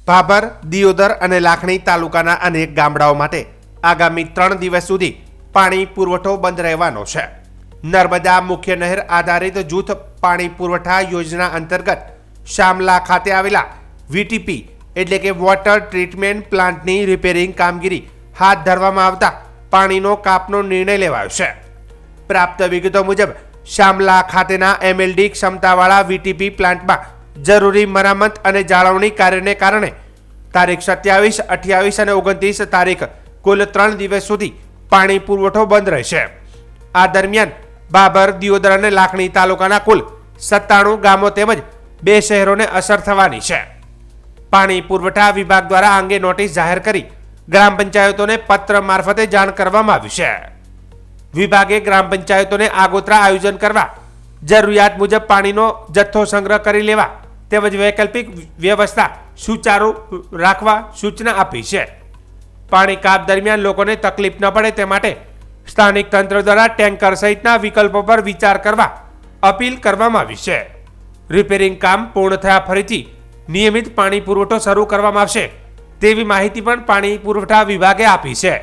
ભાભર, દિયોદર અને લાખણી તાલુકાના અનેક ગામડાઓ માટે આગામી 3 દિવસ સુધી પાણી પુરવઠો બંધ રહેવાનો છે. નર્મદા મુખ્ય નહેર આધારિત જૂથ પાણી પુરવઠા યોજના અંતર્ગત શામલા ખાતે આવેલા વીટીપી એટલે કે વોટર ટ્રીટમેન્ટ પ્લાન્ટની રિપેરિંગ કામગીરી હાથ ધરવામાં આવતા પાણીનો કાપનો નિર્ણય લેવાયો છે. પ્રાપ્ત વિગતો મુજબ શામલા ખાતેના એમએલડી ક્ષમતાવાળા વીટીપી પ્લાન્ટમાં જરૂરી મરામત અને જાળવણી કાર્યને કારણે તારીખ 27, 28 અને 29 તારીખ કુલ 3 દિવસ સુધી પાણી પુરવઠો બંધ રહેશે. આ દરમિયાન ભાભર, દિયોદર અને લાખણી તાલુકાના કુલ 97 ગામો તેમજ 2 શહેરોને અસર થવાની છે. પાણી પુરવઠા વિભાગ દ્વારા આ અંગે નોટિસ જાહેર કરી ગ્રામ પંચાયતોને પત્ર મારફતે જાણ કરવામાં આવ્યું છે. વિભાગે ગ્રામ પંચાયતોને આગોતરા આયોજન કરવા, જરૂરિયાત મુજબ પાણીનો જથ્થો સંગ્રહ કરી લેવા તેમજ વૈકલ્પિક વ્યવસ્થા સુચારુ રાખવા સૂચના આપી છે. પાણી કાપ દરમિયાન લોકોને તકલીફ ન પડે તે માટે સ્થાનિક તંત્ર દ્વારા ટેન્કર સહિતના વિકલ્પો પર વિચાર કરવા અપીલ કરવામાં આવી છે. રિપેરિંગ કામ પૂર્ણ થયા ફરીથી નિયમિત પાણી પુરવઠો શરૂ કરવામાં આવશે તેવી માહિતી પણ પાણી પુરવઠા વિભાગે આપી છે.